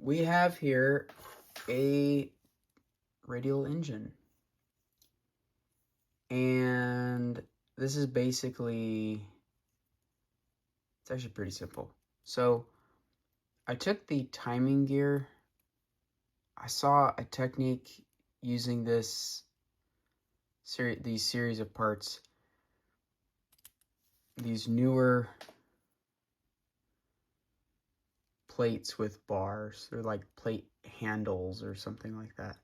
we have here a radial engine. And this is basically, it's actually pretty simple. So I took the timing gear. I saw a technique using these series of parts, these newer plates with bars. They're like plate handles or something like that.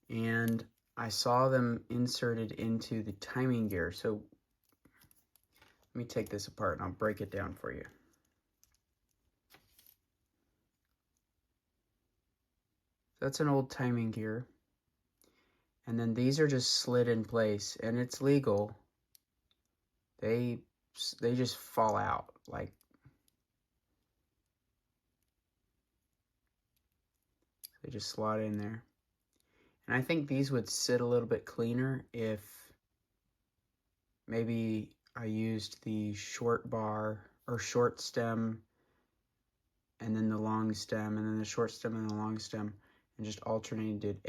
And I saw them inserted into the timing gear. So let me take this apart and I'll break it down for you. That's an old timing gear. And then these are just slid in place, and it's legal. They just fall out, like, they just slot in there. And I think these would sit a little bit cleaner if maybe I used the short bar or short stem and then the long stem and then the short stem and the long stem and just alternated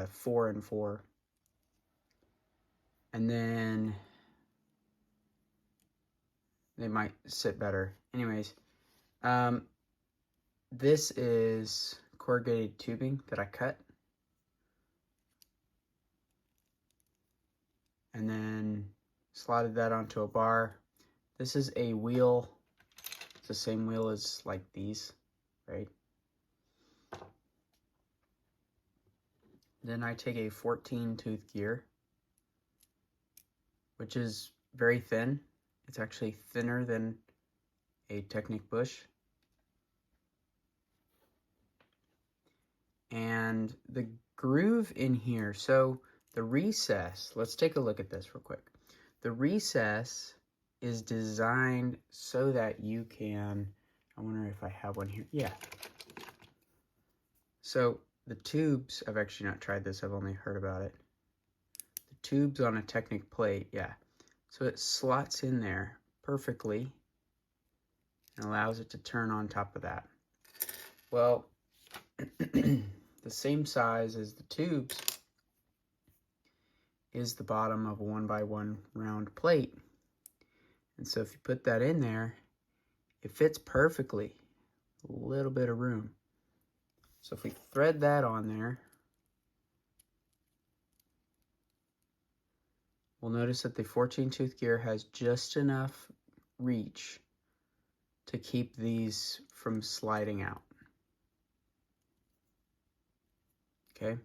4 and 4. And then they might sit better. Anyways, this is corrugated tubing that I cut. And then slotted that onto a bar. This is a wheel. It's the same wheel as like these, right? Then I take a 14 tooth gear, which is very thin. It's actually thinner than a Technic bush. And the groove in here, so the recess, let's take a look at this real quick. The recess is designed so that you can, I wonder if I have one here. Yeah. So the tubes, I've actually not tried this, I've only heard about it. The tubes on a Technic plate, yeah. So it slots in there perfectly and allows it to turn on top of that. Well, the same size as the tubes is the bottom of a 1x1 round plate. And so if you put that in there, it fits perfectly. A little bit of room. So if we thread that on there, we'll notice that the 14 tooth gear has just enough reach to keep these from sliding out. Okay,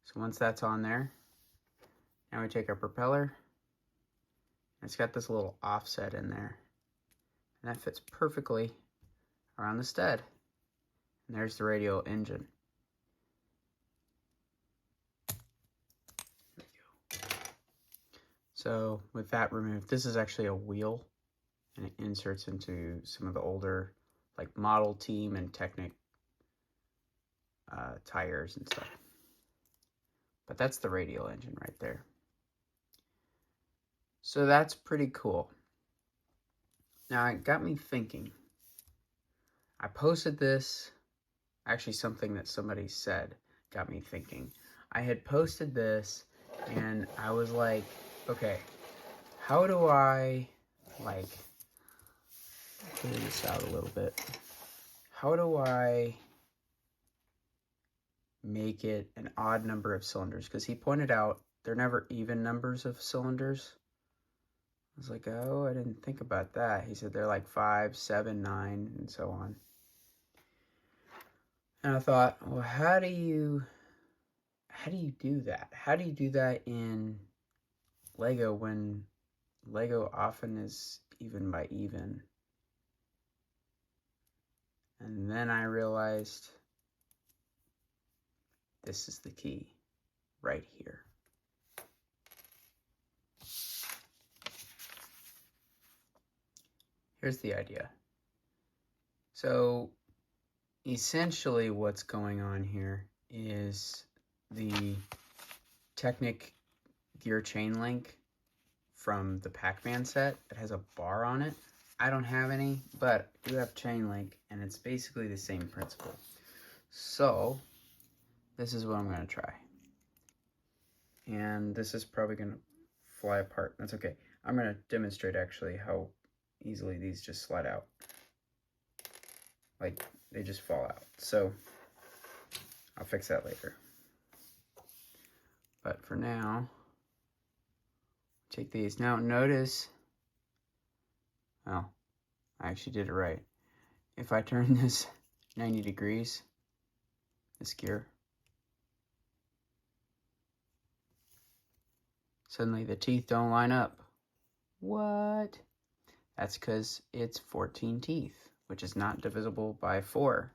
so once that's on there, now we take our propeller. It's got this little offset in there, and that fits perfectly around the stud. And there's the radial engine. There we go. So with that removed, this is actually a wheel, and it inserts into some of the older, like Model Team and Technic tires and stuff. But that's the radial engine right there. So that's pretty cool. Now it got me thinking. I posted this, actually something that somebody said got me thinking. I had posted this and I was like, okay, how do I, like, clear this out a little bit. How do I make it an odd number of cylinders? Because he pointed out they're never even numbers of cylinders. I was like, oh, I didn't think about that. He said they're like 5, 7, 9, and so on. And I thought, well, how do you do that? How do you do that in Lego when Lego often is even by even? And then I realized this is the key right here. Here's the idea. So essentially what's going on here is the Technic gear chain link from the Pac-Man set that has a bar on it. I don't have any, but I do have chain link, and it's basically the same principle. So this is what I'm going to try. And this is probably going to fly apart. That's okay. I'm going to demonstrate actually how easily these just slide out. Like, they just fall out. So I'll fix that later. But for now, take these. Now notice, oh, I actually did it right. If I turn this 90 degrees, this gear, suddenly the teeth don't line up. What? That's because it's 14 teeth, which is not divisible by 4.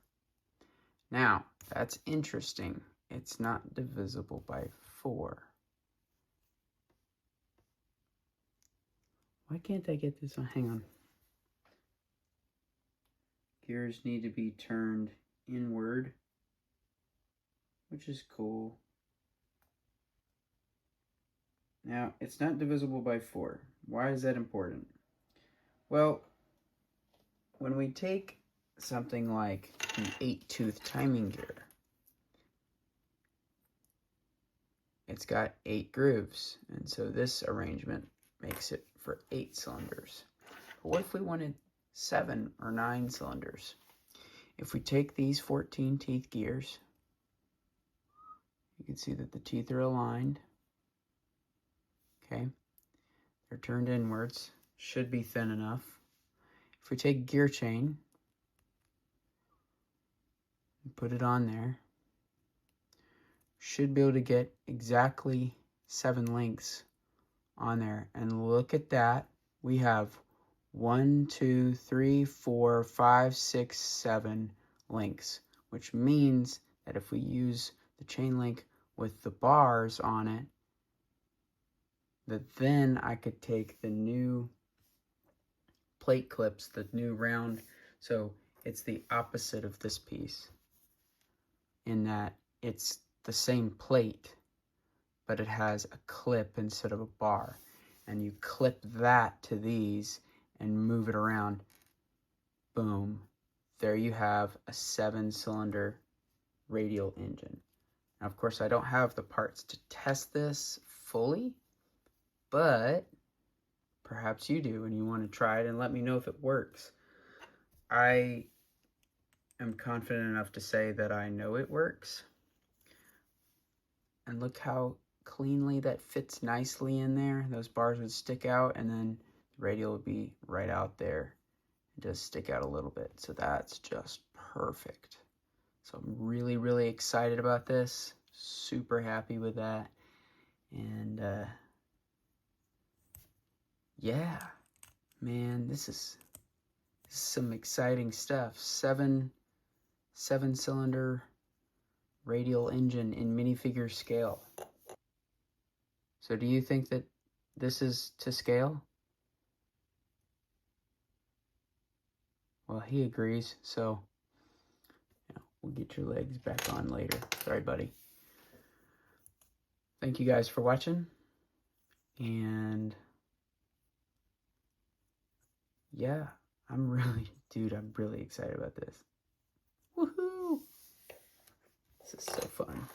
Now, that's interesting. It's not divisible by 4. Why can't I get this on? Hang on. Gears need to be turned inward, which is cool. Now, it's not divisible by 4. Why is that important? Well, when we take something like the 8-tooth timing gear, it's got 8 grooves, and so this arrangement makes it for 8 cylinders. But what if we wanted 7 or 9 cylinders? If we take these 14 teeth gears, you can see that the teeth are aligned. Okay, they're turned inwards, should be thin enough. If we take gear chain and put it on there, should be able to get exactly 7 links on there. And look at that, we have 1, 2, 3, 4, 5, 6, 7 links, which means that if we use the chain link with the bars on it, that then I could take the new plate clips, the new round, so it's the opposite of this piece in that it's the same plate, but it has a clip instead of a bar. And you clip that to these and move it around. Boom. There you have a 7-cylinder radial engine. Now, of course, I don't have the parts to test this fully, but perhaps you do and you want to try it and let me know if it works. I am confident enough to say that I know it works. And look how cleanly that fits nicely in there. Those bars would stick out and then the radial would be right out there and just stick out a little bit. So that's just perfect. So I'm really, really excited about this. Super happy with that. And yeah, man, this is some exciting stuff. 7-cylinder radial engine in minifigure scale. So do you think that this is to scale? Well, he agrees, so we'll get your legs back on later. Sorry, buddy. Thank you guys for watching. And yeah, I'm really excited about this. Woohoo! This is so fun.